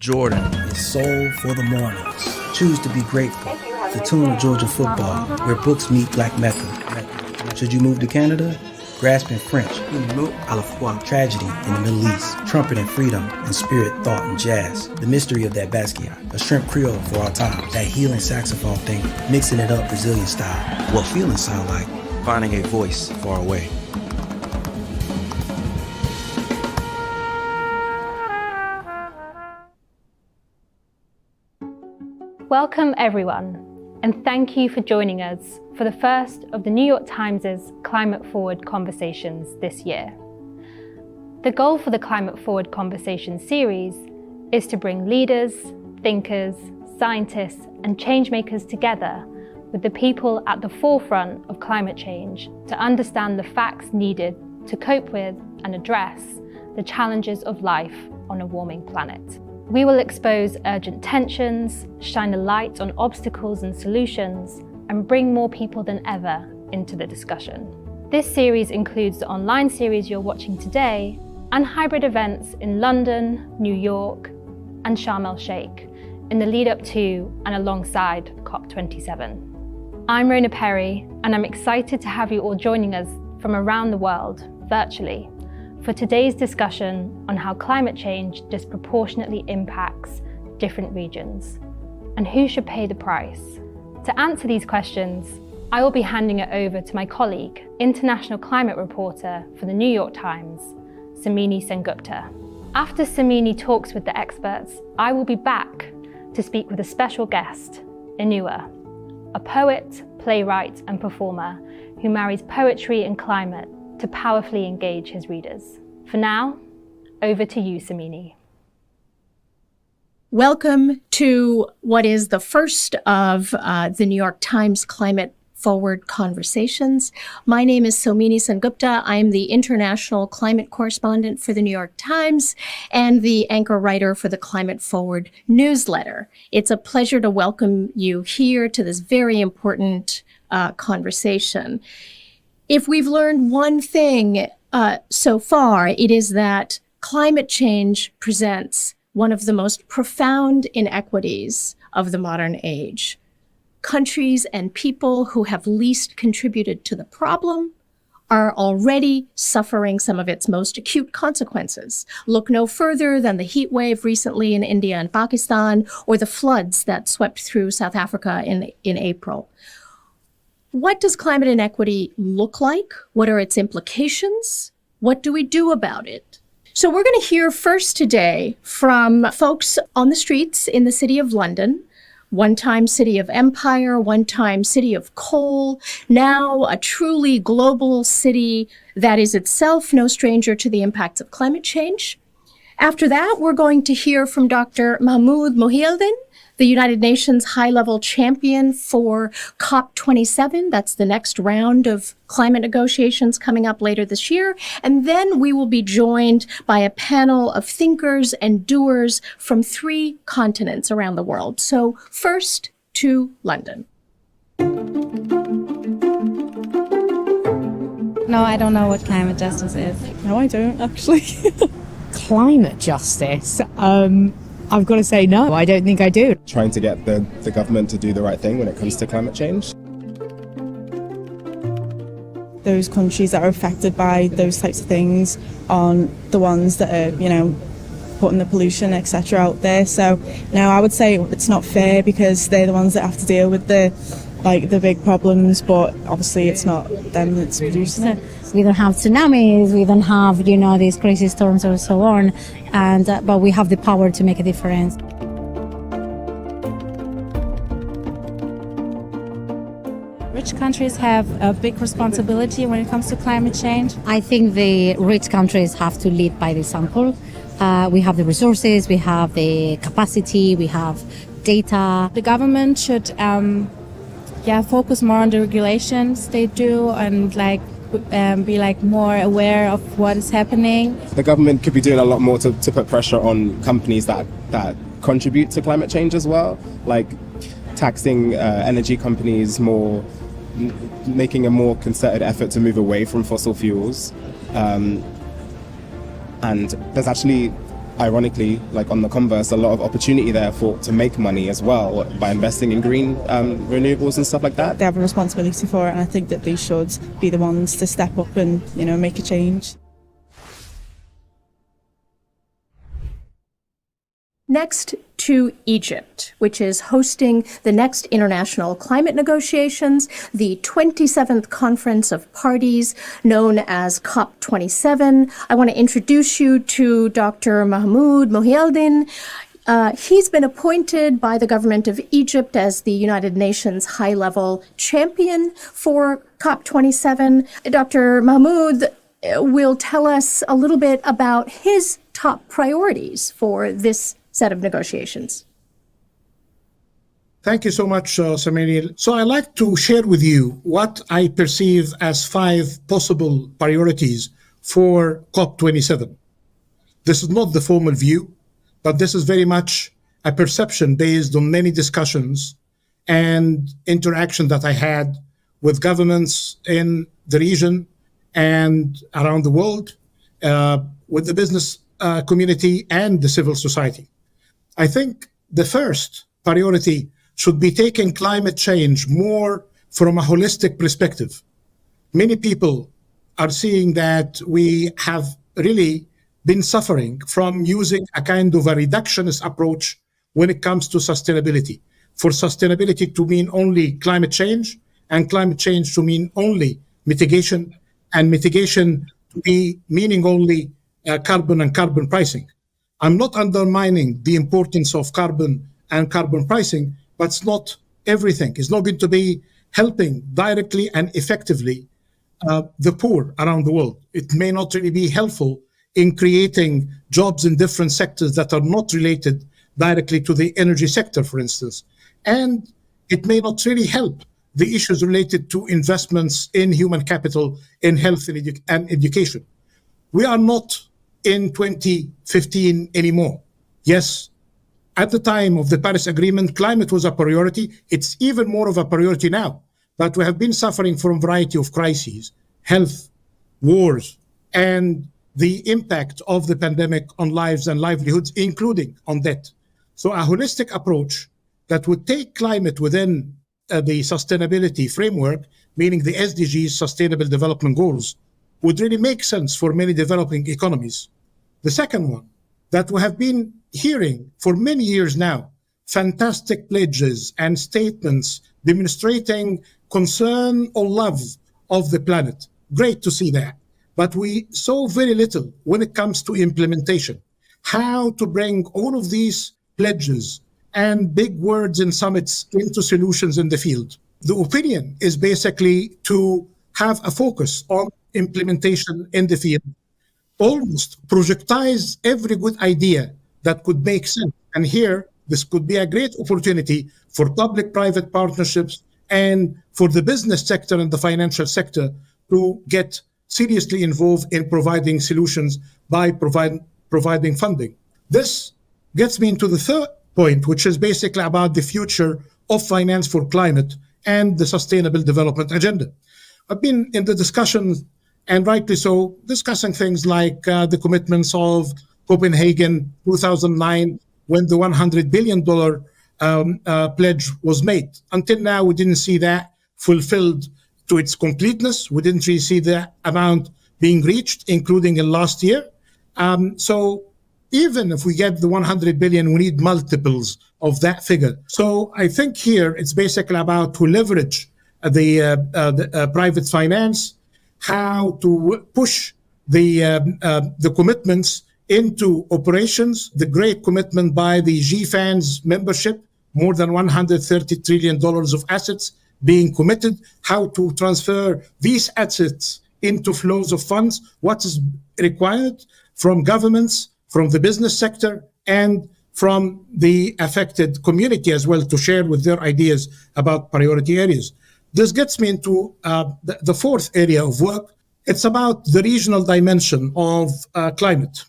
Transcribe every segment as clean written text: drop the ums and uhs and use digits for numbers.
Jordan is soul for the mornings. Choose to be grateful. The tune of Georgia football, where books meet Black Mecca. Should you move to Canada? Grasping French, à la fois, tragedy in the Middle East, trumpet and freedom, and spirit, thought, and jazz. The mystery of that Basquiat, a shrimp Creole for our time, that healing saxophone thing, mixing it up Brazilian style. What feelings sound like? Finding a voice far away. Welcome everyone, and thank you for joining us for the first of the New York Times' Climate Forward Conversations this year. The goal for the Climate Forward Conversations series is to bring leaders, thinkers, scientists, and changemakers together with the people at the forefront of climate change to understand the facts needed to cope with and address the challenges of life on a warming planet. We will expose urgent tensions, shine a light on obstacles and solutions, and bring more people than ever into the discussion. This series includes the online series you're watching today and hybrid events in London, New York, and Sharm el-Sheikh in the lead up to and alongside COP27. I'm Rona Perry, and I'm excited to have you all joining us from around the world, virtually, for today's discussion on how climate change disproportionately impacts different regions and who should pay the price. To answer these questions, I will be handing it over to my colleague, international climate reporter for the New York Times, Somini Sengupta. After Somini talks with the experts, I will be back to speak with a special guest, Inua, a poet, playwright, and performer who marries poetry and climate to powerfully engage his readers. For now, over to you, Somini. Welcome to what is the first of the New York Times Climate Forward Conversations. My name is Somini Sengupta. I'm the international climate correspondent for the New York Times and the anchor writer for the Climate Forward newsletter. It's a pleasure to welcome you here to this very important conversation. If we've learned one thing so far, it is that climate change presents one of the most profound inequities of the modern age. Countries and people who have least contributed to the problem are already suffering some of its most acute consequences. Look no further than the heat wave recently in India and Pakistan, or the floods that swept through South Africa in April. What does climate inequity look like? What are its implications? What do we do about it? So we're going to hear first today from folks on the streets in the city of London, one-time city of empire, one-time city of coal, now a truly global city that is itself no stranger to the impacts of climate change. After that, we're going to hear from Dr. Mahmoud Mohieldin, the United Nations high-level champion for COP27. That's the next round of climate negotiations coming up later this year. And then we will be joined by a panel of thinkers and doers from 3 continents around the world. So first to London. No, I don't know what climate justice is. No, I don't, actually. Climate justice? I've got to say no, I don't think I do. Trying to get the government to do the right thing when it comes to climate change. Those countries that are affected by those types of things are the ones that are, putting the pollution, etc. out there. So, I would say it's not fair because they're the ones that have to deal with the big problems, but obviously it's not them that's producing it. We don't have tsunamis, we don't have, these crazy storms or so on, but we have the power to make a difference. Rich countries have a big responsibility when it comes to climate change? I think the rich countries have to lead by the example. We have the resources, we have the capacity, we have data. The government should focus more on the regulations they do and be more aware of what is happening. The government could be doing a lot more to put pressure on companies that contribute to climate change as well, like taxing energy companies more, making a more concerted effort to move away from fossil fuels. And there's actually, ironically, on the converse, a lot of opportunity there to make money as well by investing in green renewables and stuff like that. They have a responsibility for it, and I think that they should be the ones to step up and, make a change. Next to Egypt, which is hosting the next international climate negotiations, the 27th Conference of Parties, known as COP27. I want to introduce you to Dr. Mahmoud Mohieldin. He's been appointed by the government of Egypt as the United Nations high-level champion for COP27. Dr. Mahmoud will tell us a little bit about his top priorities for this set of negotiations. Thank you so much, Somini. So I'd like to share with you what I perceive as 5 possible priorities for COP27. This is not the formal view, but this is very much a perception based on many discussions and interaction that I had with governments in the region and around the world, with the business community and the civil society. I think the first priority should be taking climate change more from a holistic perspective. Many people are seeing that we have really been suffering from using a kind of a reductionist approach when it comes to sustainability. For sustainability to mean only climate change, and climate change to mean only mitigation, and mitigation to be meaning only carbon and carbon pricing. I'm not undermining the importance of carbon and carbon pricing, but it's not everything. It's not going to be helping directly and effectively the poor around the world. It may not really be helpful in creating jobs in different sectors that are not related directly to the energy sector, for instance. And it may not really help the issues related to investments in human capital, in health and education. We are not in 2015 anymore. Yes, at the time of the Paris Agreement, climate was a priority. It's even more of a priority now, but we have been suffering from a variety of crises, health, wars, and the impact of the pandemic on lives and livelihoods, including on debt. So a holistic approach that would take climate within the sustainability framework, meaning the SDGs, Sustainable Development Goals, would really make sense for many developing economies. The second one, that we have been hearing for many years now, fantastic pledges and statements demonstrating concern or love of the planet. Great to see that. But we saw very little when it comes to implementation. How to bring all of these pledges and big words and summits into solutions in the field. The opinion is basically to have a focus on implementation in the field, almost projectize every good idea that could make sense. And here, this could be a great opportunity for public-private partnerships and for the business sector and the financial sector to get seriously involved in providing solutions by providing funding. This gets me into the third point, which is basically about the future of finance for climate and the Sustainable Development Agenda. I've been in the discussions, and rightly so, discussing things like the commitments of Copenhagen 2009, when the $100 billion pledge was made. Until now, we didn't see that fulfilled to its completeness. We didn't really see the amount being reached, including in last year. So even if we get the 100 billion, we need multiples of that figure. So I think here it's basically about to leverage the private finance, how to push the commitments into operations. The great commitment by the GFANZ membership, more than $130 trillion of assets being committed, how to transfer these assets into flows of funds, what is required from governments, from the business sector, and from the affected community as well to share with their ideas about priority areas. This gets me into the fourth area of work. It's about the regional dimension of climate.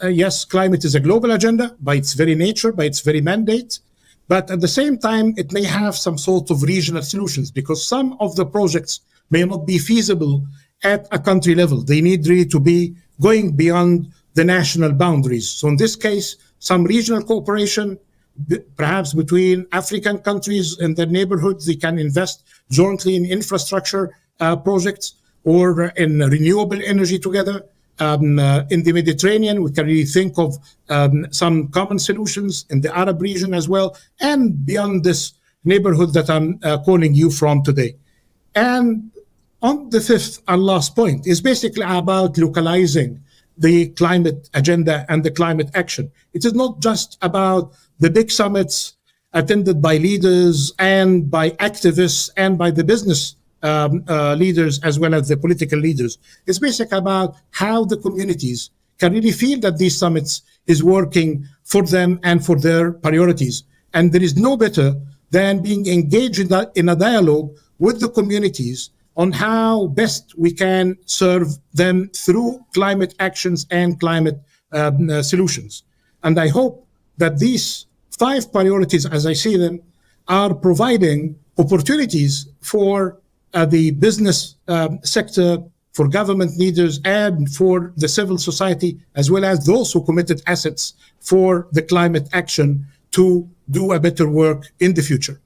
Yes, climate is a global agenda by its very nature, by its very mandate, but at the same time, it may have some sort of regional solutions because some of the projects may not be feasible at a country level. They need really to be going beyond the national boundaries. So in this case, some regional cooperation, perhaps between African countries and their neighborhoods, they can invest jointly in infrastructure projects or in renewable energy together. In the Mediterranean, we can really think of some common solutions in the Arab region as well, and beyond this neighborhood that I'm calling you from today. And on the fifth and last point is basically about localizing the climate agenda and the climate action. It is not just about the big summits attended by leaders and by activists and by the business leaders as well as the political leaders. It's basically about how the communities can really feel that these summits is working for them and for their priorities. And there is no better than being engaged in a dialogue with the communities on how best we can serve them through climate actions and climate solutions. And I hope that these 5 priorities, as I see them, are providing opportunities for the business sector, for government leaders, and for the civil society, as well as those who committed assets for the climate action to do a better work in the future.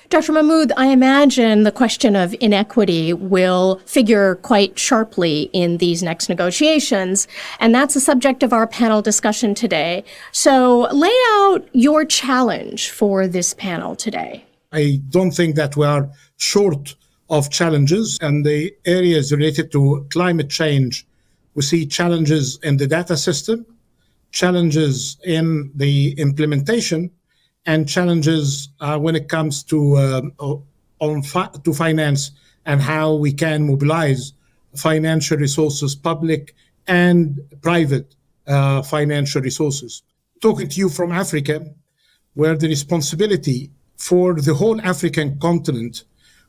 Dr. Mahmoud, I imagine the question of inequity will figure quite sharply in these next negotiations, and that's the subject of our panel discussion today. So lay out your challenge for this panel today. I don't think that we are short of challenges, and the areas related to climate change, we see challenges in the data system, challenges in the implementation, and challenges when it comes to finance and how we can mobilize financial resources, public and private financial resources. Talking to you from Africa, where the responsibility for the whole African continent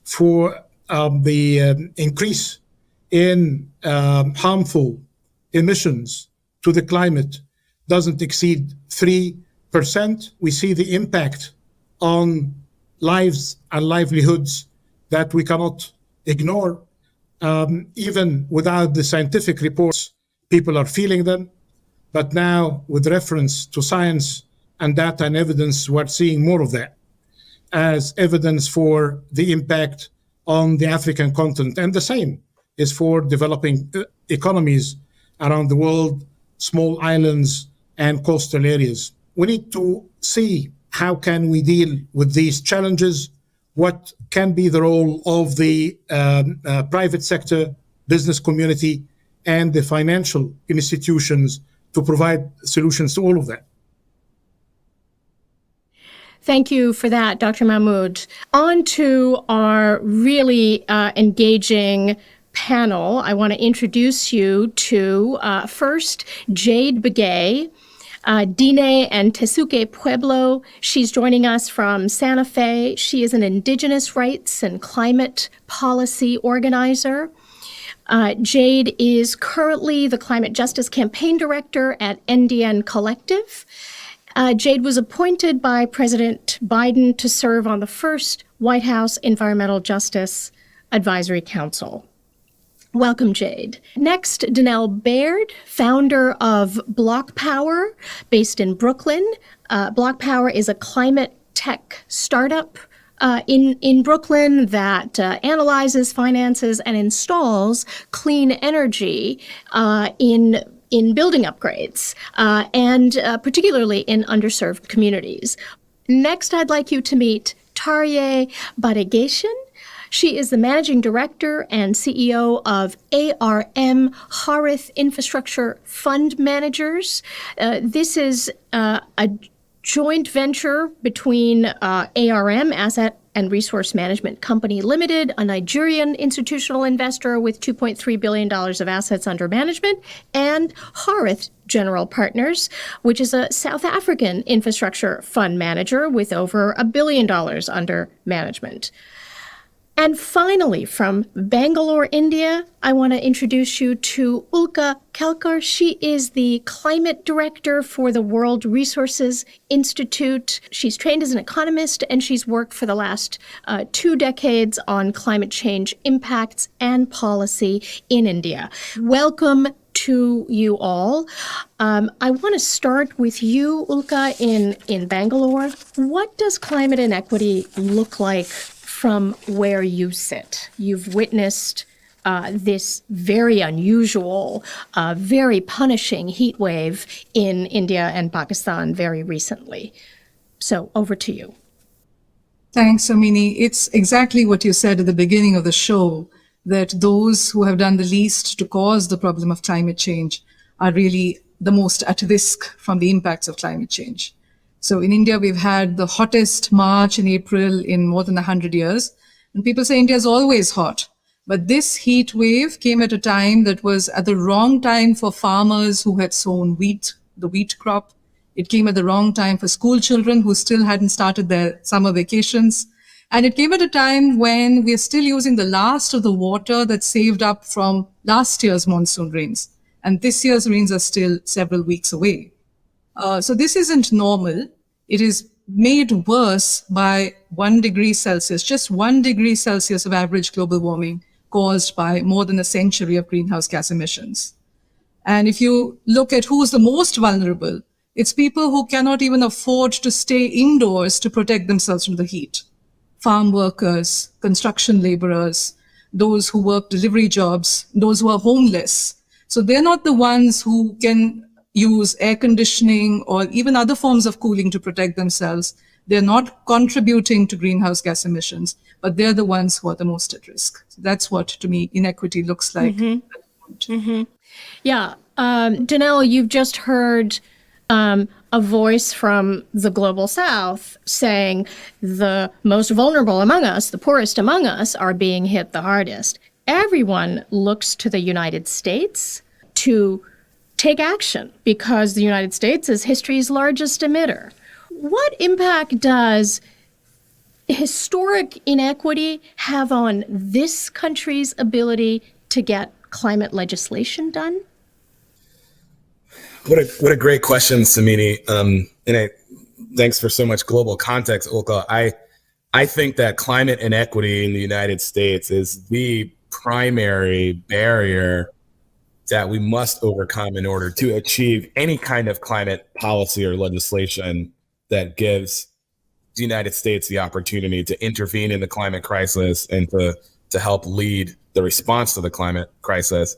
for the increase in harmful emissions to the climate doesn't exceed 3%. We see the impact on lives and livelihoods that we cannot ignore. Even without the scientific reports, people are feeling them. But now, with reference to science and data and evidence, we're seeing more of that as evidence for the impact on the African continent. And the same is for developing economies around the world, small islands and coastal areas. We need to see how can we deal with these challenges, what can be the role of the private sector, business community, and the financial institutions to provide solutions to all of that. Thank you for that, Dr. Mahmoud. On to our really engaging panel. I want to introduce you to first Jade Begay, Dine and Tesuque Pueblo. She's joining us from Santa Fe. She is an indigenous rights and climate policy organizer. Jade is currently the Climate Justice Campaign Director at NDN Collective. Jade was appointed by President Biden to serve on the first White House Environmental Justice Advisory Council. Welcome, Jade. Next, Donnel Baird, founder of BlocPower, based in Brooklyn. BlocPower is a climate tech startup in Brooklyn that analyzes, finances, and installs clean energy in building upgrades, and particularly in underserved communities. Next, I'd like you to meet Tarye Badegashian. She is the managing director and CEO of ARM Horath Infrastructure Fund Managers. This is a joint venture between ARM, and Resource Management Company Limited, a Nigerian institutional investor with $2.3 billion of assets under management, and Horath General Partners, which is a South African infrastructure fund manager with over $1 billion under management. And finally, from Bangalore, India, I want to introduce you to Ulka Kelkar. She is the climate director for the World Resources Institute. She's trained as an economist, and she's worked for the last 2 decades on climate change impacts and policy in India. Welcome to you all. I want to start with you, Ulka, in Bangalore. What does climate inequity look like from where you sit? You've witnessed this very unusual, very punishing heat wave in India and Pakistan very recently. So over to you. Thanks, Somini. It's exactly what you said at the beginning of the show, that those who have done the least to cause the problem of climate change are really the most at risk from the impacts of climate change. So in India, we've had the hottest March and April in more than 100 years. And people say India is always hot. But this heat wave came at a time that was at the wrong time for farmers who had sown wheat, the wheat crop. It came at the wrong time for school children who still hadn't started their summer vacations. And it came at a time when we are still using the last of the water that's saved up from last year's monsoon rains. And this year's rains are still several weeks away. So this isn't normal. It is made worse by 1 degree Celsius, just 1 degree Celsius of average global warming caused by more than a century of greenhouse gas emissions. And if you look at who's the most vulnerable, it's people who cannot even afford to stay indoors to protect themselves from the heat. Farm workers, construction laborers, those who work delivery jobs, those who are homeless. So they're not the ones who can use air conditioning or even other forms of cooling to protect themselves. They're not contributing to greenhouse gas emissions, but they're the ones who are the most at risk. So that's what, to me, inequity looks like. Yeah. Donnel, you've just heard a voice from the Global South saying the most vulnerable among us, the poorest among us, are being hit the hardest. Everyone looks to the United States to take action because the United States is history's largest emitter. What impact does historic inequity have on this country's ability to get climate legislation done? What a great question, Somini. Thanks for so much global context, Ulka. I think that climate inequity in the United States is the primary barrier that we must overcome in order to achieve any kind of climate policy or legislation that gives the United States the opportunity to intervene in the climate crisis and to help lead the response to the climate crisis.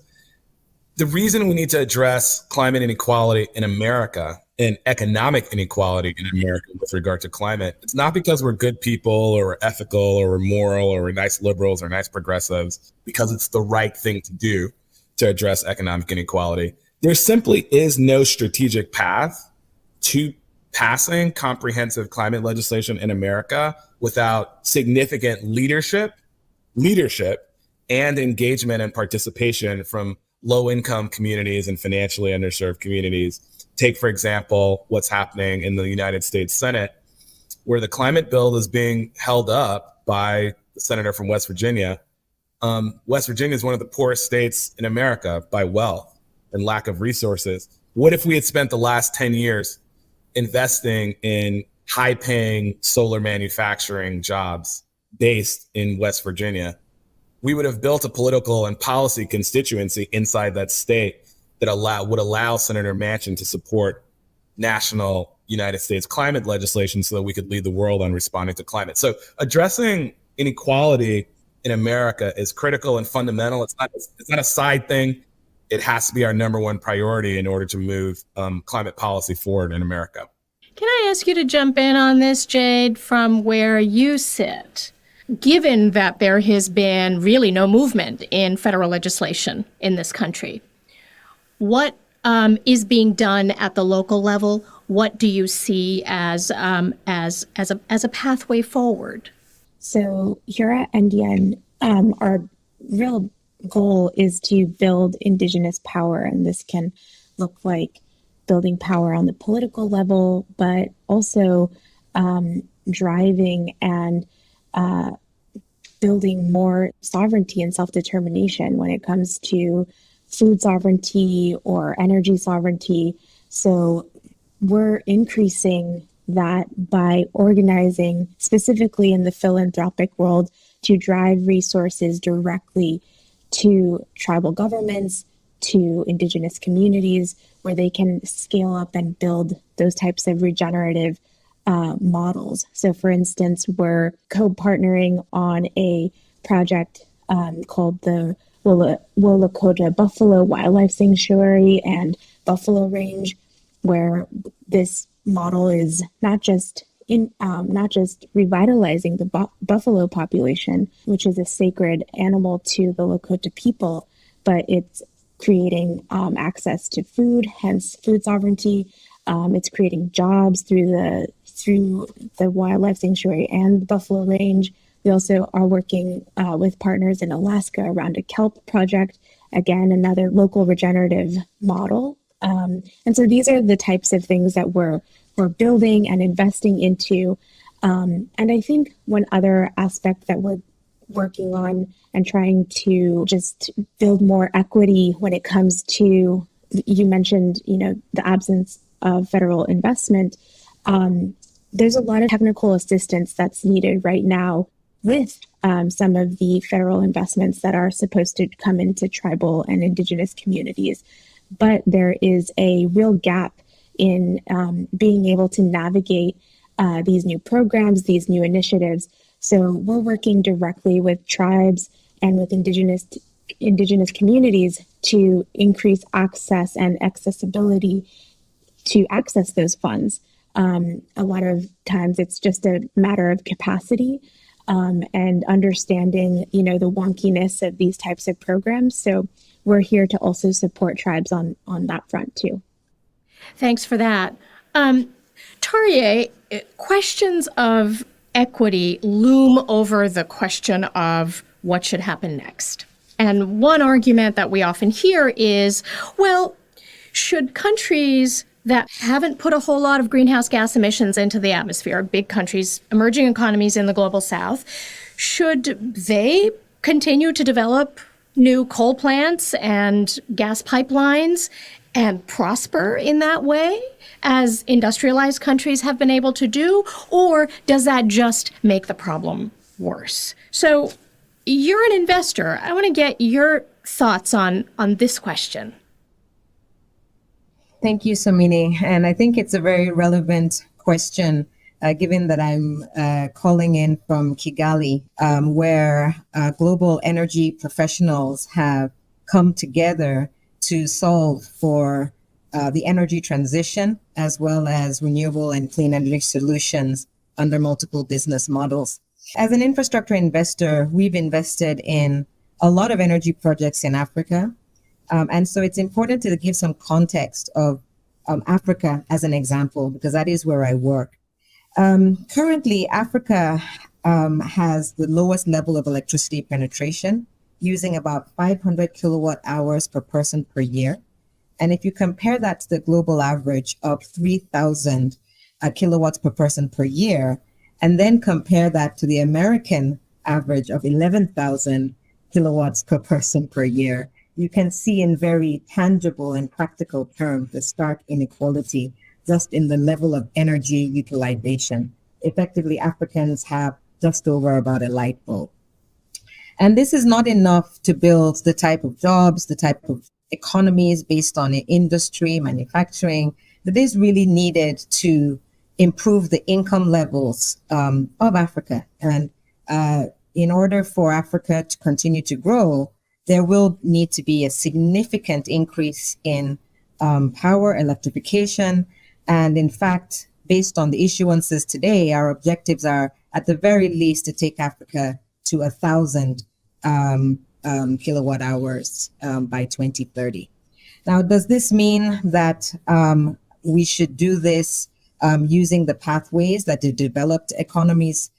The reason we need to address climate inequality in America and economic inequality in America with regard to climate, it's not because we're good people or we're ethical or we're moral or we're nice liberals or nice progressives, because it's the right thing to do to address economic inequality. There simply is no strategic path to passing comprehensive climate legislation in America without significant leadership and engagement and participation from low-income communities and financially underserved communities. Take, for example, what's happening in the United States Senate, where the climate bill is being held up by the senator from West Virginia. West Virginia is one of the poorest states in America by wealth and lack of resources. What if we had spent the last 10 years investing in high-paying solar manufacturing jobs based in West Virginia? We would have built a political and policy constituency inside that state that would allow Senator Manchin to support national United States climate legislation so that we could lead the world on responding to climate. So addressing inequality in America is critical and fundamental. It's not a side thing. It has to be our number one priority in order to move climate policy forward in America. Can I ask you to jump in on this, Jade, from where you sit? Given that there has been really no movement in federal legislation in this country, what is being done at the local level? What do you see as a pathway forward? So here at NDN, our real goal is to build Indigenous power, and this can look like building power on the political level, but also driving and building more sovereignty and self-determination when it comes to food sovereignty or energy sovereignty. So we're increasing that by organizing specifically in the philanthropic world to drive resources directly to tribal governments, to Indigenous communities, where they can scale up and build those types of regenerative models. So for instance, we're co-partnering on a project called the Willakota Buffalo Wildlife Sanctuary and Buffalo Range, where this model is not just revitalizing the buffalo population, which is a sacred animal to the Lakota people, but it's creating access to food, hence food sovereignty. It's creating jobs through the wildlife sanctuary and the Buffalo Range. We also are working with partners in Alaska around a kelp project, again, another local regenerative model. And so these are the types of things that we're building and investing into. And I think one other aspect that we're working on and trying to just build more equity when it comes to, you mentioned, the absence of federal investment. There's a lot of technical assistance that's needed right now with some of the federal investments that are supposed to come into tribal and Indigenous communities. But there is a real gap in being able to navigate these new programs, these new initiatives. So we're working directly with tribes and with Indigenous communities to increase access and accessibility to access those funds. A lot of times it's just a matter of capacity and understanding, the wonkiness of these types of programs. So we're here to also support tribes on that front too. Thanks for that. Tarye, questions of equity loom over the question of what should happen next. And one argument that we often hear is, well, should countries that haven't put a whole lot of greenhouse gas emissions into the atmosphere, big countries, emerging economies in the global south, should they continue to develop new coal plants and gas pipelines and prosper in that way, as industrialized countries have been able to do? Or does that just make the problem worse? So you're an investor. I want to get your thoughts on this question. Thank you, Somini. And I think it's a very relevant question, given that I'm calling in from Kigali, where global energy professionals have come together to solve for the energy transition, as well as renewable and clean energy solutions under multiple business models. As an infrastructure investor, we've invested in a lot of energy projects in Africa. And so it's important to give some context of Africa as an example, because that is where I work. Currently, Africa has the lowest level of electricity penetration, using about 500 kilowatt hours per person per year. And if you compare that to the global average of 3,000 kilowatts per person per year, and then compare that to the American average of 11,000 kilowatts per person per year, you can see in very tangible and practical terms the stark inequality just in the level of energy utilization. Effectively, Africans have just over about a light bulb. And this is not enough to build the type of jobs, the type of economies based on industry, manufacturing, that is really needed to improve the income levels of Africa. And in order for Africa to continue to grow, there will need to be a significant increase in power, electrification. And in fact, based on the issuances today, our objectives are at the very least to take Africa to 1,000 kilowatt hours by 2030. Now, does this mean that we should do this using the pathways that the developed economies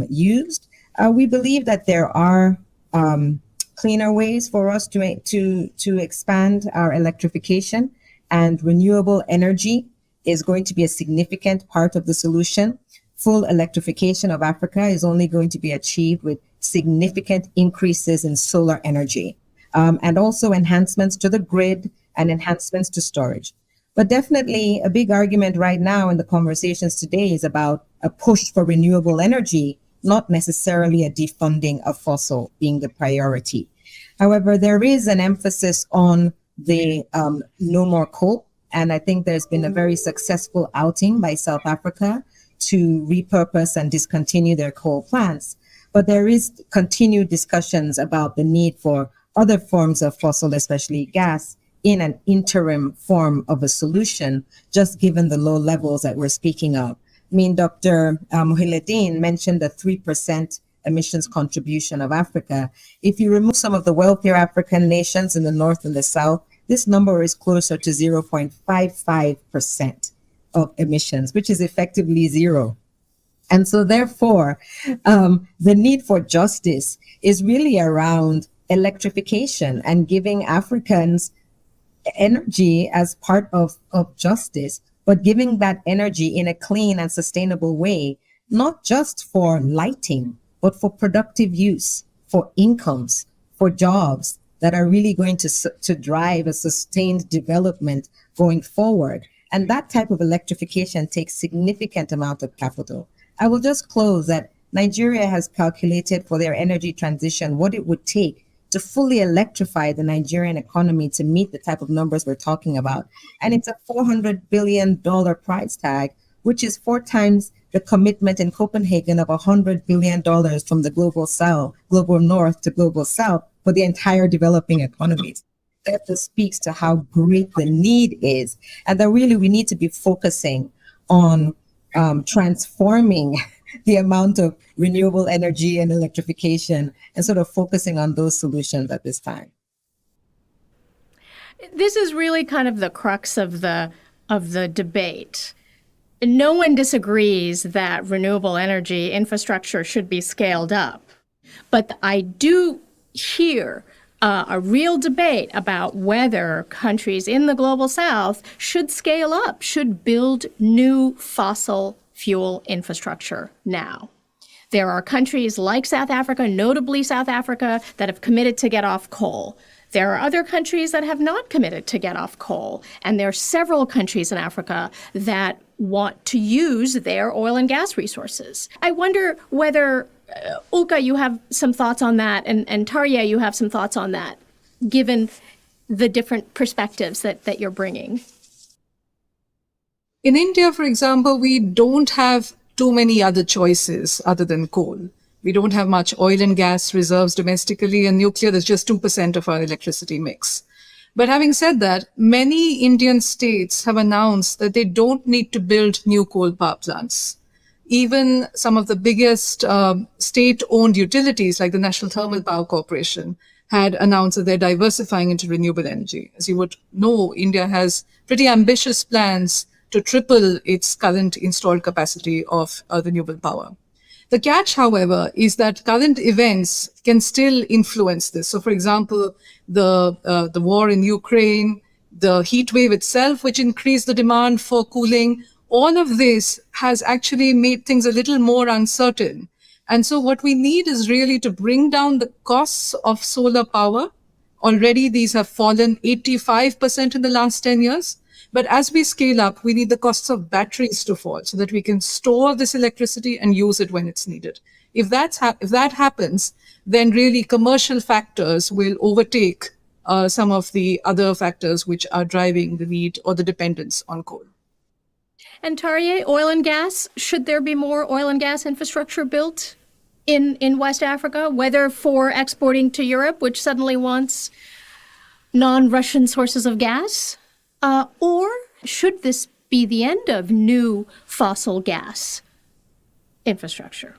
used? We believe that there are cleaner ways for us to expand our electrification, and renewable energy is going to be a significant part of the solution. Full electrification of Africa is only going to be achieved with significant increases in solar energy, and also enhancements to the grid and enhancements to storage. But definitely a big argument right now in the conversations today is about a push for renewable energy, not necessarily a defunding of fossil being the priority. However, there is an emphasis on the no more coal. And I think there's been a very successful outing by South Africa to repurpose and discontinue their coal plants. But there is continued discussions about the need for other forms of fossil, especially gas, in an interim form of a solution, just given the low levels that we're speaking of. I mean, Dr. Mohieldin mentioned the 3% emissions contribution of Africa. If you remove some of the wealthier African nations in the north and the south, this number is closer to 0.55% of emissions, which is effectively zero. And so therefore, the need for justice is really around electrification and giving Africans energy as part of justice, but giving that energy in a clean and sustainable way, not just for lighting, but for productive use, for incomes, for jobs that are really going to drive a sustained development going forward. And that type of electrification takes significant amount of capital. I will just close that Nigeria has calculated for their energy transition what it would take to fully electrify the Nigerian economy to meet the type of numbers we're talking about. And it's a $400 billion price tag, which is 4 times the commitment in Copenhagen of $100 billion from the global south, global north to global south for the entire developing economies. That just speaks to how great the need is. And that really we need to be focusing on transforming the amount of renewable energy and electrification and sort of focusing on those solutions at this time. This is really kind of the crux of the debate. No one disagrees that renewable energy infrastructure should be scaled up. But I do hear a real debate about whether countries in the global south should scale up, should build new fossil fuel infrastructure now. There are countries like South Africa, notably South Africa, that have committed to get off coal. There are other countries that have not committed to get off coal. And there are several countries in Africa that want to use their oil and gas resources. I wonder whether, Ulka, you have some thoughts on that, and Tarje, you have some thoughts on that, given the different perspectives that you're bringing. In India, for example, we don't have too many other choices other than coal. We don't have much oil and gas reserves domestically, and nuclear is just 2% of our electricity mix. But having said that, many Indian states have announced that they don't need to build new coal power plants. Even some of the biggest state-owned utilities, like the National Thermal Power Corporation, had announced that they're diversifying into renewable energy. As you would know, India has pretty ambitious plans to triple its current installed capacity of renewable power. The catch, however, is that current events can still influence this. So, for example, the war in Ukraine, the heat wave itself, which increased the demand for cooling, all of this has actually made things a little more uncertain. And so what we need is really to bring down the costs of solar power. Already these have fallen 85% in the last 10 years. But as we scale up, we need the costs of batteries to fall so that we can store this electricity and use it when it's needed. If that happens, then really commercial factors will overtake some of the other factors which are driving the need or the dependence on coal. And Tarje, oil and gas, should there be more oil and gas infrastructure built in West Africa, whether for exporting to Europe, which suddenly wants non-Russian sources of gas? Or should this be the end of new fossil gas infrastructure?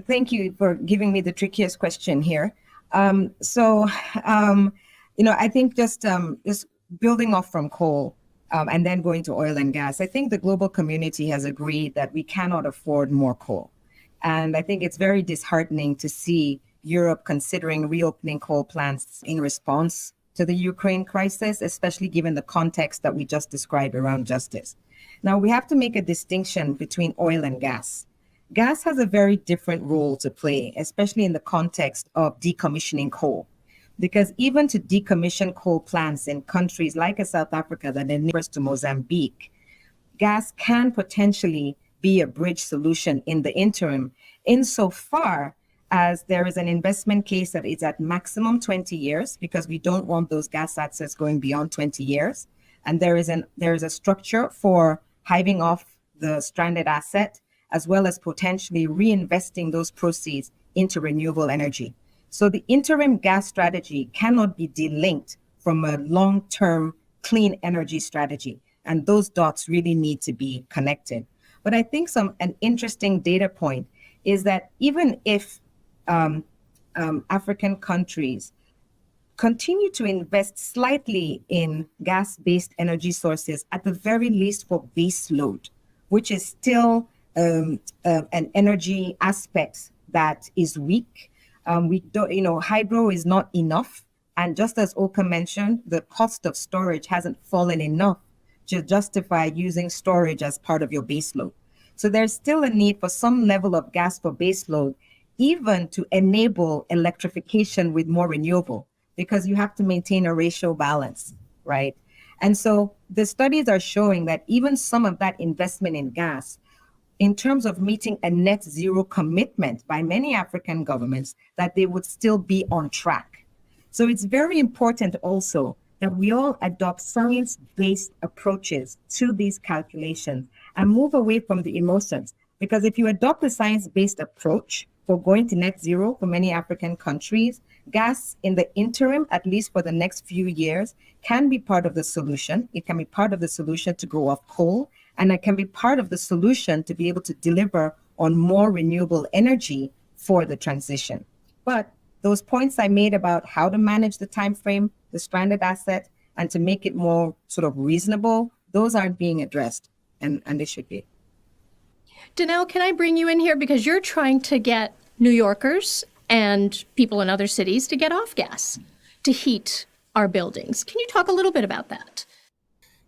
Thank you for giving me the trickiest question here. I think just building off from coal and then going to oil and gas, I think the global community has agreed that we cannot afford more coal. And I think it's very disheartening to see Europe considering reopening coal plants in response to the Ukraine crisis, especially given the context that we just described around justice. Now, we have to make a distinction between oil and gas. Gas has a very different role to play, especially in the context of decommissioning coal. Because even to decommission coal plants in countries like South Africa that are nearest to Mozambique, gas can potentially be a bridge solution in the interim, insofar as there is an investment case that is at maximum 20 years, because we don't want those gas assets going beyond 20 years. And there is a structure for hiving off the stranded asset, as well as potentially reinvesting those proceeds into renewable energy. So the interim gas strategy cannot be delinked from a long-term clean energy strategy. And those dots really need to be connected. But I think an interesting data point is that even if African countries continue to invest slightly in gas-based energy sources, at the very least for base load, which is still an energy aspect that is weak. We don't, hydro is not enough. And just as Oka mentioned, the cost of storage hasn't fallen enough to justify using storage as part of your baseload. So there's still a need for some level of gas for baseload, even to enable electrification with more renewable, because you have to maintain a ratio balance, right? And so the studies are showing that even some of that investment in gas, in terms of meeting a net zero commitment by many African governments, that they would still be on track. So it's very important also that we all adopt science-based approaches to these calculations and move away from the emotions. Because if you adopt a science-based approach for going to net zero for many African countries, gas in the interim, at least for the next few years, can be part of the solution. It can be part of the solution to go off coal, and it can be part of the solution to be able to deliver on more renewable energy for the transition. But those points I made about how to manage the time frame, the stranded asset, and to make it more sort of reasonable, those aren't being addressed, and they should be. Donnel, can I bring you in here? Because you're trying to get New Yorkers and people in other cities to get off gas, to heat our buildings. Can you talk a little bit about that?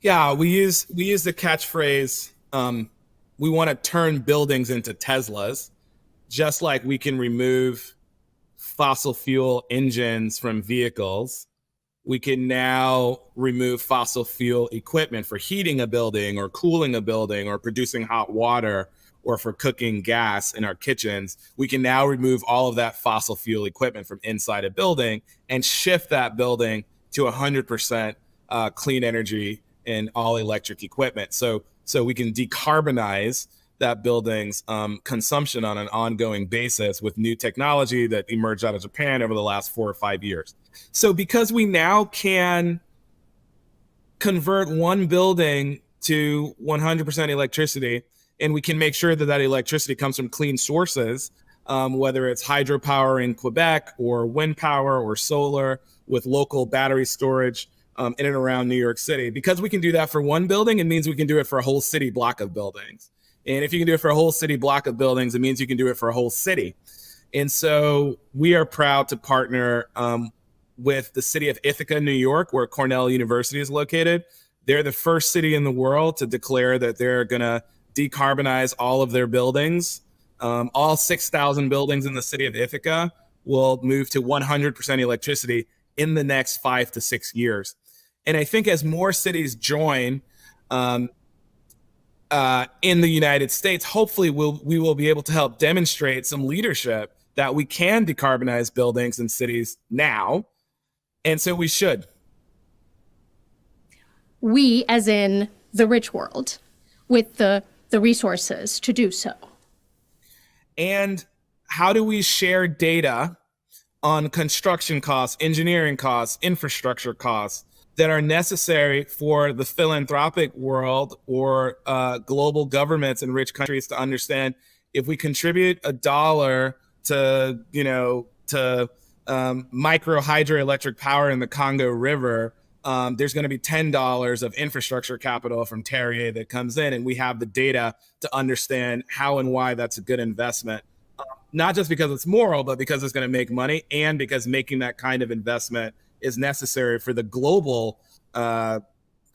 Yeah, we use the catchphrase, we want to turn buildings into Teslas, just like we can remove fossil fuel engines from vehicles. We can now remove fossil fuel equipment for heating a building or cooling a building or producing hot water or for cooking gas in our kitchens. We can now remove all of that fossil fuel equipment from inside a building and shift that building to 100% clean energy and all electric equipment. So we can decarbonize that building's consumption on an ongoing basis with new technology that emerged out of Japan over the last 4 or 5 years. So because we now can convert one building to 100% electricity, and we can make sure that that electricity comes from clean sources, whether it's hydropower in Quebec or wind power or solar with local battery storage in and around New York City. Because we can do that for one building, it means we can do it for a whole city block of buildings. And if you can do it for a whole city block of buildings, it means you can do it for a whole city. And so we are proud to partner with the city of Ithaca, New York, where Cornell University is located. They're the first city in the world to declare that they're going to decarbonize all of their buildings. All 6,000 buildings in the city of Ithaca will move to 100% electricity in the next 5 to 6 years. And I think as more cities join in the United States, hopefully we will be able to help demonstrate some leadership that we can decarbonize buildings and cities now. And so we should. We, as in the rich world, with the resources to do so. And how do we share data on construction costs, engineering costs, infrastructure costs that are necessary for the philanthropic world or global governments in rich countries to understand if we contribute $1 to micro hydroelectric power in the Congo River, there's going to be $10 of infrastructure capital from Terrier that comes in, and we have the data to understand how and why that's a good investment not just because it's moral, but because it's going to make money, and because making that kind of investment is necessary for the global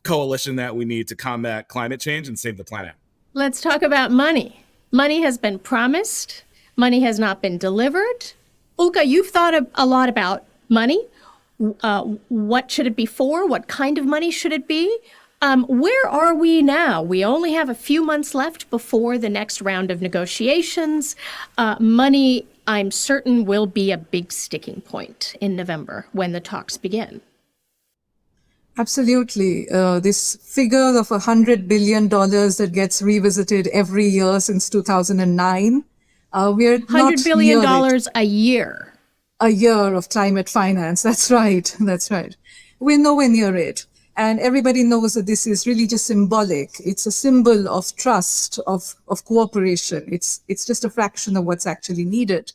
coalition that we need to combat climate change and save the planet. Let's talk about money. Money has been promised. Money has not been delivered. Ulka, you've thought a lot about money. What should it be for? What kind of money should it be? Where are we now? We only have a few months left before the next round of negotiations. Money, I'm certain, will be a big sticking point in November when the talks begin. Absolutely. This figure of $100 billion that gets revisited every year since 2009. We're not $100 billion a year. A year of climate finance. That's right. That's right. We're nowhere near it. And everybody knows that this is really just symbolic. It's a symbol of trust, of cooperation. It's just a fraction of what's actually needed.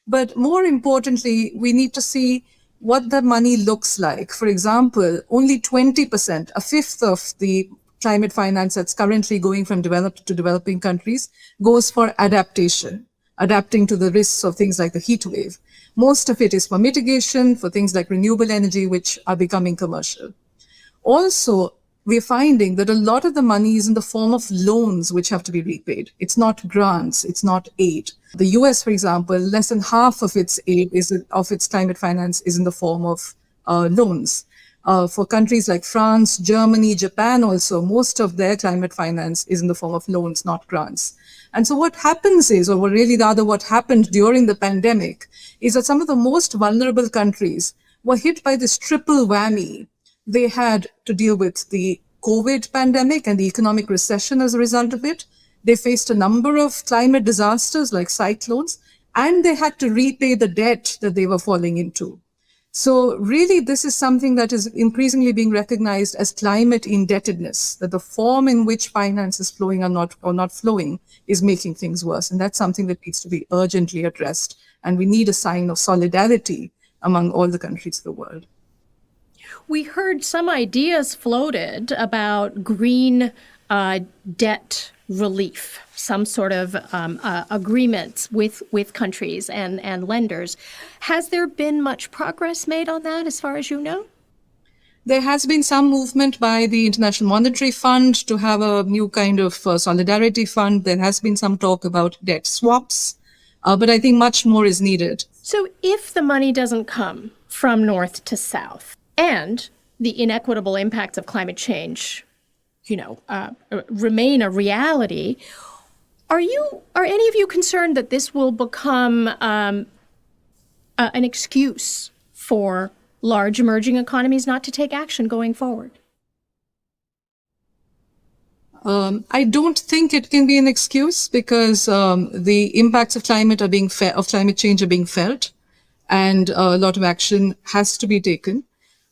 But more importantly, we need to see what the money looks like. For example, only 20%, a fifth of the climate finance that's currently going from developed to developing countries goes for adaptation, adapting to the risks of things like the heat wave. Most of it is for mitigation, for things like renewable energy, which are becoming commercial. Also, we're finding that a lot of the money is in the form of loans which have to be repaid. It's not grants, it's not aid. The US, for example, less than half of its aid of its climate finance is in the form of loans. For countries like France, Germany, Japan also, most of their climate finance is in the form of loans, not grants. And so what happens is, or really rather what happened during the pandemic, is that some of the most vulnerable countries were hit by this triple whammy. They had to deal with the COVID pandemic and the economic recession as a result of it. They faced a number of climate disasters like cyclones, and they had to repay the debt that they were falling into. So really, this is something that is increasingly being recognized as climate indebtedness, that the form in which finance is flowing or not flowing is making things worse. And that's something that needs to be urgently addressed. And we need a sign of solidarity among all the countries of the world. We heard some ideas floated about green debt relief, some sort of agreements with countries and lenders. Has there been much progress made on that as far as you know? There has been some movement by the International Monetary Fund to have a new kind of solidarity fund. There has been some talk about debt swaps, but I think much more is needed. So if the money doesn't come from north to south, and the inequitable impacts of climate change, remain a reality, are any of you concerned that this will become an excuse for large emerging economies not to take action going forward? I don't think it can be an excuse because the impacts of climate change are being felt, and a lot of action has to be taken.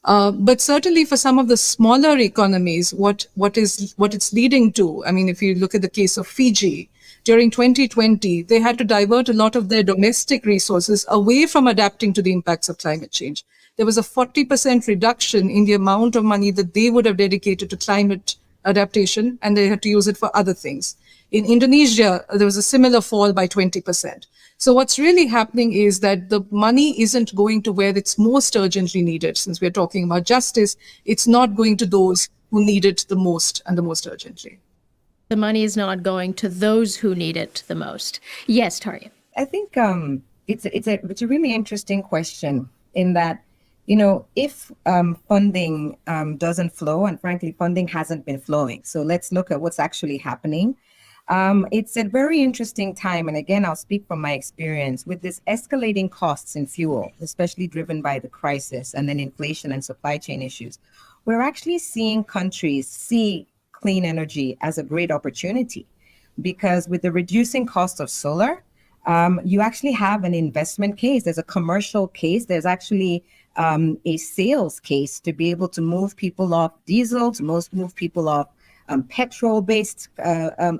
But certainly for some of the smaller economies, what it's leading to, I mean, if you look at the case of Fiji, during 2020, they had to divert a lot of their domestic resources away from adapting to the impacts of climate change. There was a 40% reduction in the amount of money that they would have dedicated to climate adaptation, and they had to use it for other things. In Indonesia, there was a similar fall by 20%. So what's really happening is that the money isn't going to where it's most urgently needed. Since we're talking about justice, it's not going to those who need it the most and the most urgently. The money is not going to those who need it the most. Yes, Tarya. I think it's a really interesting question in that, if funding doesn't flow, and frankly, funding hasn't been flowing. So let's look at what's actually happening. It's a very interesting time. And again, I'll speak from my experience with this escalating costs in fuel, especially driven by the crisis and then inflation and supply chain issues. We're actually seeing countries see clean energy as a great opportunity because with the reducing cost of solar, you actually have an investment case. There's a commercial case. There's actually a sales case to be able to move people off diesel, to move people off petrol-based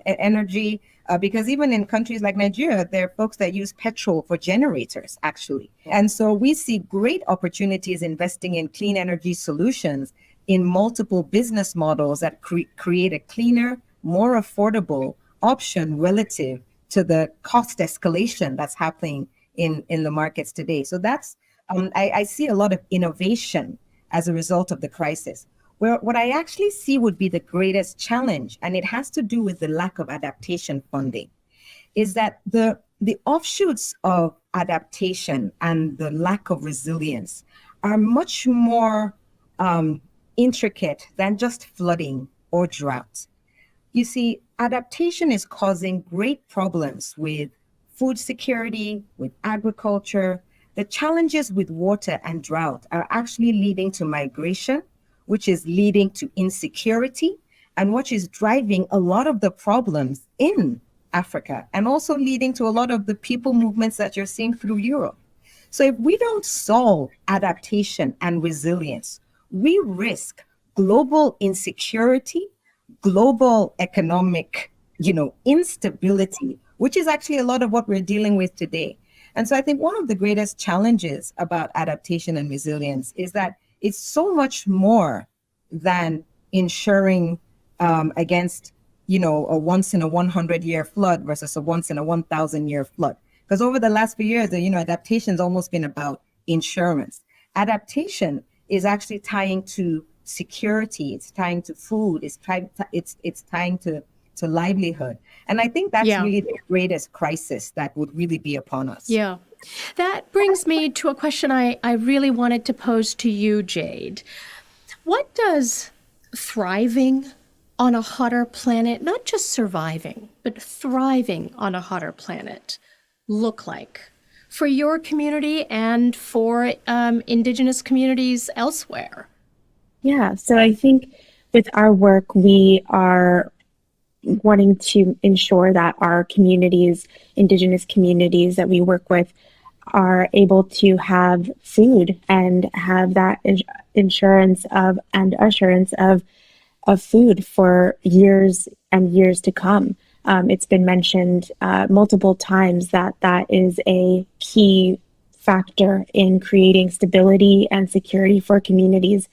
energy, because even in countries like Nigeria, there are folks that use petrol for generators, actually. And so we see great opportunities investing in clean energy solutions in multiple business models that create a cleaner, more affordable option relative to the cost escalation that's happening in the markets today. So that's I see a lot of innovation as a result of the crisis. Where what I actually see would be the greatest challenge, and it has to do with the lack of adaptation funding, is that the offshoots of adaptation and the lack of resilience are much more intricate than just flooding or drought. You see, adaptation is causing great problems with food security, with agriculture. The challenges with water and drought are actually leading to migration, which is leading to insecurity, and which is driving a lot of the problems in Africa, and also leading to a lot of the people movements that you're seeing through Europe. So if we don't solve adaptation and resilience, we risk global insecurity, global economic, instability, which is actually a lot of what we're dealing with today. And so I think one of the greatest challenges about adaptation and resilience is that it's so much more than ensuring against, a once in a 100-year flood versus a once in a 1,000-year flood. Because over the last few years, adaptation's almost been about insurance. Adaptation is actually tying to security. It's tying to food. It's tying to livelihood. And I think that's really the greatest crisis that would really be upon us. Yeah. That brings me to a question I really wanted to pose to you, Jade. What does thriving on a hotter planet, not just surviving, but thriving on a hotter planet, look like for your community and for Indigenous communities elsewhere? Yeah, so I think with our work, we are wanting to ensure that our communities, Indigenous communities that we work with, are able to have food and have that insurance of and assurance of food for years and years to come. It's been mentioned multiple times that is a key factor in creating stability and security for communities.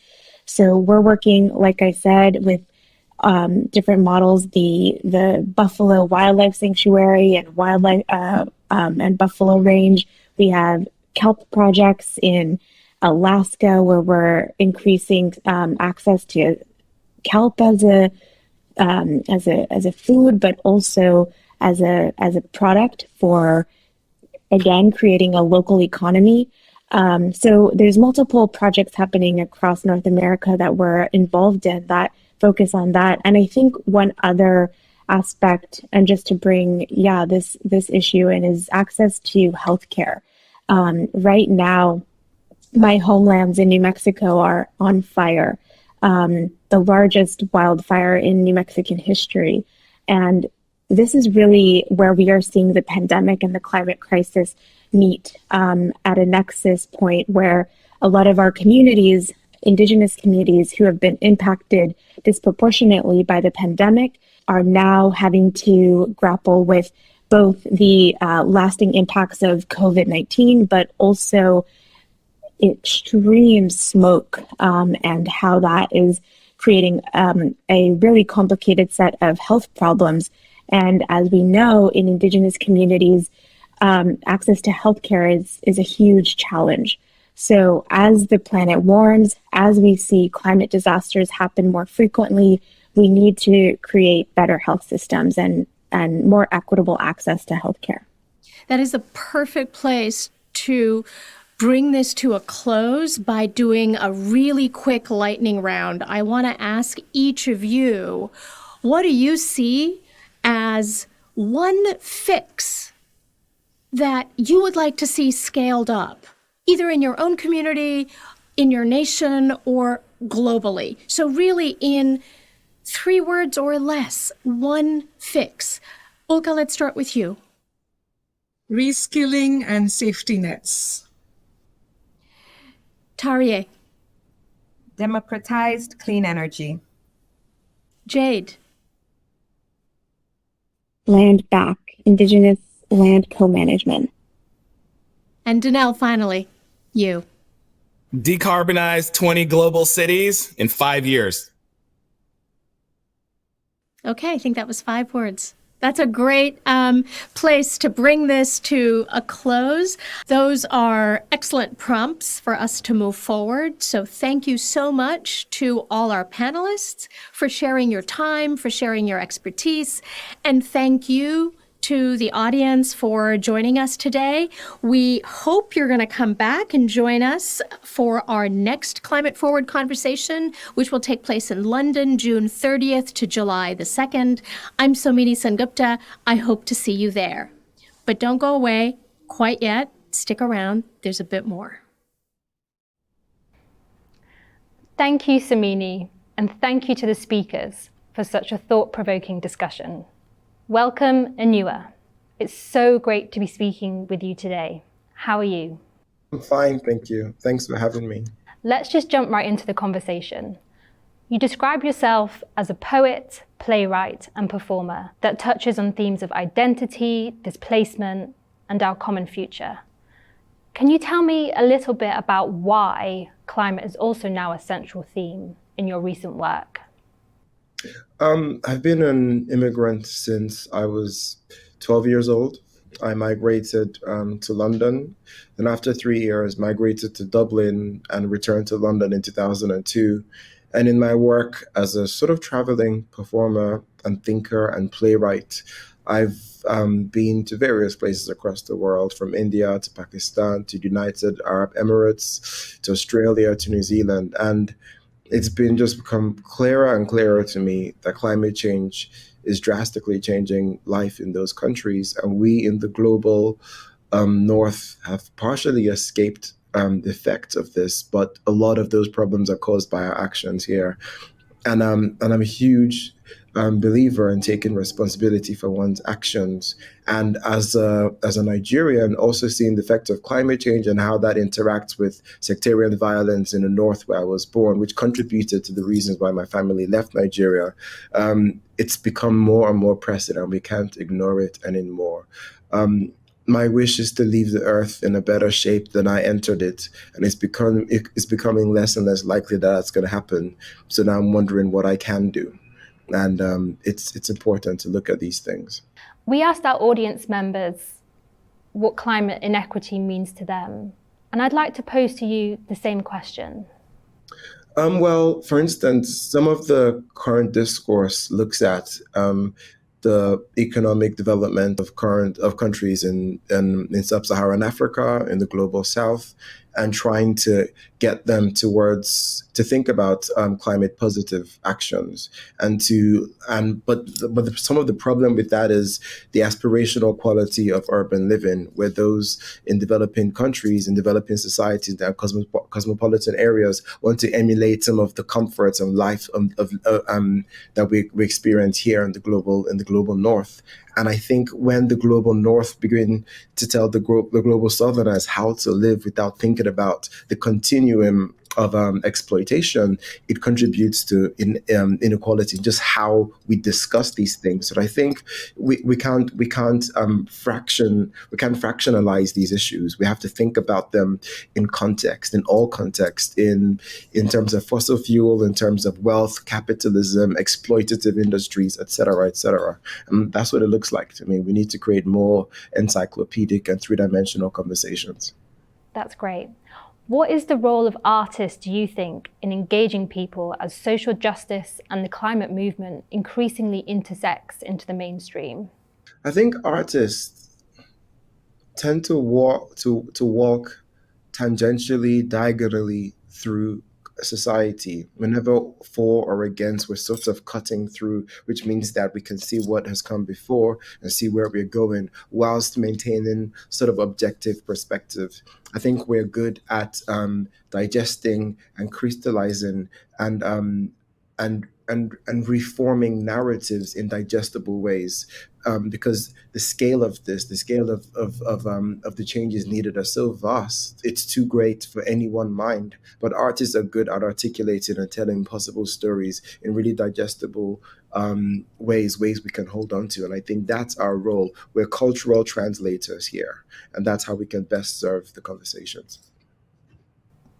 So we're working, like I said, with different models, the Buffalo Wildlife Sanctuary and wildlife and Buffalo Range. We have kelp projects in Alaska where we're increasing access to kelp as a food, but also as a product for, again, creating a local economy. So there's multiple projects happening across North America that we're involved in that focus on that. And I think one other aspect, and just to bring this issue in, is access to healthcare. Right now, my homelands in New Mexico are on fire, the largest wildfire in New Mexican history. And this is really where we are seeing the pandemic and the climate crisis meet at a nexus point where a lot of our communities, Indigenous communities who have been impacted disproportionately by the pandemic, are now having to grapple with both the lasting impacts of COVID-19, but also extreme smoke and how that is creating a really complicated set of health problems. And as we know, in Indigenous communities, access to healthcare is a huge challenge. So as the planet warms, as we see climate disasters happen more frequently, we need to create better health systems and more equitable access to healthcare. That is a perfect place to bring this to a close by doing a really quick lightning round. I want to ask each of you, what do you see as one fix that you would like to see scaled up, either in your own community, in your nation, or globally? So really in 3 words or less, one fix. Olga, let's start with you. Reskilling and safety nets. Tarieh. Democratized clean energy. Jade. Land back, Indigenous land co-management. And Donnel, finally, you. Decarbonize 20 global cities in 5 years. Okay, I think that was 5 words. That's a great place to bring this to a close. Those are excellent prompts for us to move forward. So thank you so much to all our panelists for sharing your time, for sharing your expertise, and thank you to the audience for joining us today. We hope you're going to come back and join us for our next Climate Forward conversation, which will take place in London, June 30th to July the 2nd. I'm Somini Sengupta. I hope to see you there. But don't go away quite yet. Stick around. There's a bit more. Thank you, Somini, and thank you to the speakers for such a thought-provoking discussion. Welcome, Anua. It's so great to be speaking with you today. How are you? I'm fine, thank you. Thanks for having me. Let's just jump right into the conversation. You describe yourself as a poet, playwright, and performer that touches on themes of identity, displacement, and our common future. Can you tell me a little bit about why climate is also now a central theme in your recent work? I've been an immigrant since I was 12 years old. I migrated to London. Then after 3 years, migrated to Dublin and returned to London in 2002. And in my work as a sort of traveling performer and thinker and playwright, I've been to various places across the world, from India to Pakistan to United Arab Emirates to Australia to New Zealand. And it's been just become clearer and clearer to me that climate change is drastically changing life in those countries. And we in the global north have partially escaped the effects of this, but a lot of those problems are caused by our actions here. And I'm a huge believer in taking responsibility for one's actions. And as a Nigerian, also seeing the effect of climate change and how that interacts with sectarian violence in the north where I was born, which contributed to the reasons why my family left Nigeria, it's become more and more pressing, and we can't ignore it anymore. My wish is to leave the earth in a better shape than I entered it, and it's becoming less and less likely that that's going to happen. So now I'm wondering what I can do, and it's important to look at these things. We asked our audience members what climate inequity means to them, and I'd like to pose to you the same question. Well, for instance, some of the current discourse looks at the economic development of countries in sub-Saharan Africa, in the global south, and trying to get them to think about climate positive actions, but some of the problem with that is the aspirational quality of urban living, where those in developing countries, in developing societies that are cosmopolitan areas want to emulate some of the comforts of life that we experience here in the global north. And I think when the global north begin to tell the global southerners how to live without thinking about the continuum of exploitation, it contributes to inequality, just how we discuss these things. So I think we can't fractionalize these issues. We have to think about them in context, in all context, in terms of fossil fuel, in terms of wealth, capitalism, exploitative industries, et cetera, et cetera. And that's what it looks like to me. We need to create more encyclopedic and three-dimensional conversations. That's great. What is the role of artists, do you think, in engaging people as social justice and the climate movement increasingly intersects into the mainstream? I think artists tend to walk tangentially, diagonally through society. Whenever for or against, we're sort of cutting through, which means that we can see what has come before and see where we're going, whilst maintaining sort of objective perspective. I think we're good at digesting and crystallizing and reforming narratives in digestible ways, because the scale of the changes needed are so vast. It's too great for any one mind. But artists are good at articulating and telling possible stories in really digestible ways we can hold on to. And I think that's our role. We're cultural translators here, and that's how we can best serve the conversations.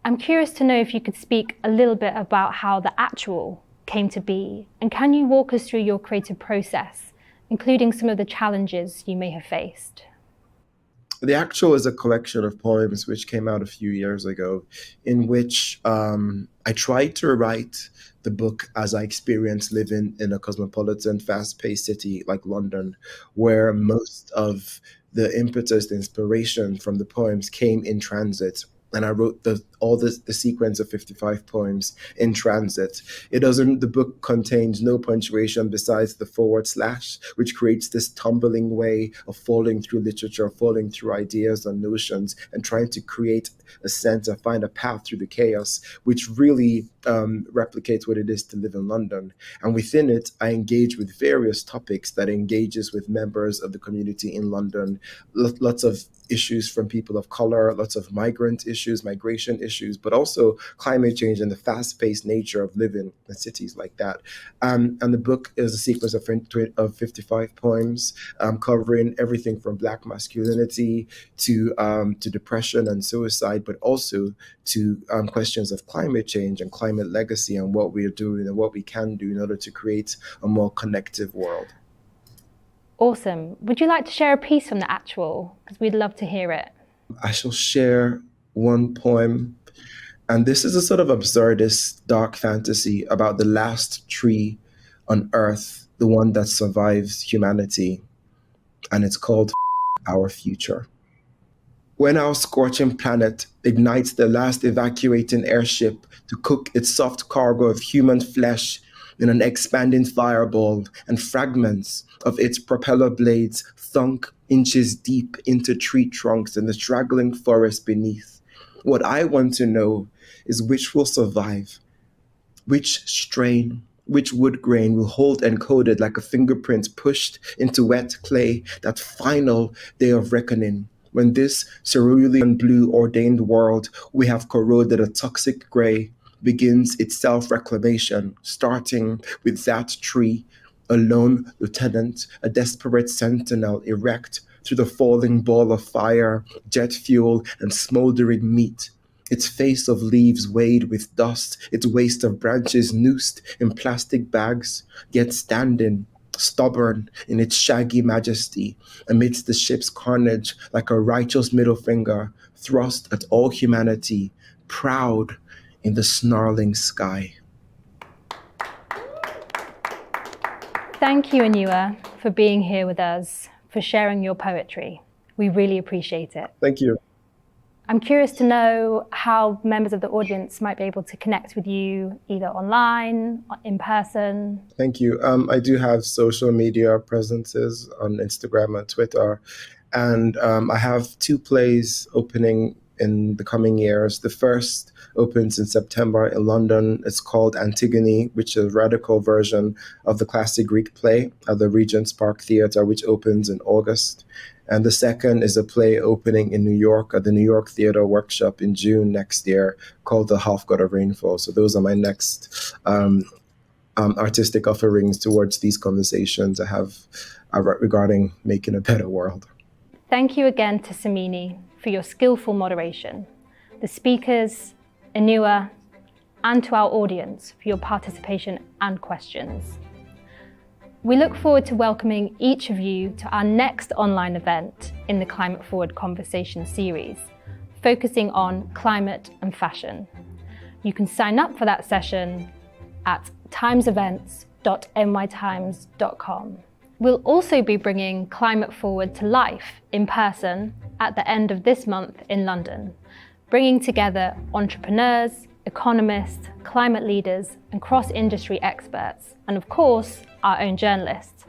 I'm curious to know if you could speak a little bit about how the actual came to be, and can you walk us through your creative process including some of the challenges you may have faced. The Actual is a collection of poems which came out a few years ago, in which I tried to write the book as I experienced living in a cosmopolitan, fast-paced city like London, where most of the impetus, the inspiration from the poems came in transit. And I wrote the sequence of 55 poems in transit. The book contains no punctuation besides the /, which creates this tumbling way of falling through literature, falling through ideas and notions, and trying to create a sense or find a path through the chaos, which really replicates what it is to live in London. And within it, I engage with various topics that engages with members of the community in London, lots of issues from people of color, lots of migrant issues, migration issues, but also climate change and the fast-paced nature of living in cities like that. And the book is a sequence of 55 poems covering everything from Black masculinity to depression and suicide, but also to questions of climate change and climate legacy and what we are doing and what we can do in order to create a more connective world. Awesome. Would you like to share a piece from The Actual? Because we'd love to hear it. I shall share one poem, and this is a sort of absurdist, dark fantasy about the last tree on Earth, the one that survives humanity, and it's called Our Future. When our scorching planet ignites the last evacuating airship to cook its soft cargo of human flesh in an expanding fireball, and fragments of its propeller blades thunk inches deep into tree trunks in the straggling forest beneath. What I want to know is which will survive, which strain, which wood grain will hold encoded like a fingerprint pushed into wet clay that final day of reckoning, when this cerulean blue ordained world we have corroded a toxic gray begins its self-reclamation, starting with that tree, a lone lieutenant, a desperate sentinel erect through the falling ball of fire, jet fuel, and smoldering meat. Its face of leaves weighed with dust, its waist of branches noosed in plastic bags, yet standing, stubborn in its shaggy majesty, amidst the ship's carnage like a righteous middle finger thrust at all humanity, proud in the snarling sky. Thank you, Anua, for being here with us, for sharing your poetry. We really appreciate it. Thank you. I'm curious to know how members of the audience might be able to connect with you, either online, or in person. Thank you. I do have social media presences on Instagram and Twitter, and I have 2 plays opening in the coming years. The first opens in September in London. It's called Antigone, which is a radical version of the classic Greek play at the Regent's Park Theatre, which opens in August. And the second is a play opening in New York at the New York Theatre Workshop in June next year called The Half God of Rainfall. So those are my next artistic offerings towards these conversations I have regarding making a better world. Thank you again to Somini for your skillful moderation, the speakers, Anua, and to our audience for your participation and questions. We look forward to welcoming each of you to our next online event in the Climate Forward Conversation series, focusing on climate and fashion. You can sign up for that session at timesevents.nytimes.com. We'll also be bringing Climate Forward to life in person at the end of this month in London, bringing together entrepreneurs, economists, climate leaders, and cross-industry experts, and of course, our own journalists,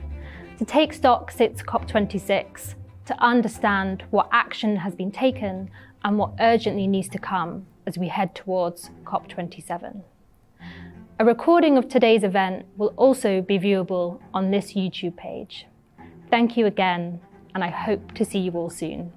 to take stock since COP26, to understand what action has been taken and what urgently needs to come as we head towards COP27. A recording of today's event will also be viewable on this YouTube page. Thank you again, and I hope to see you all soon.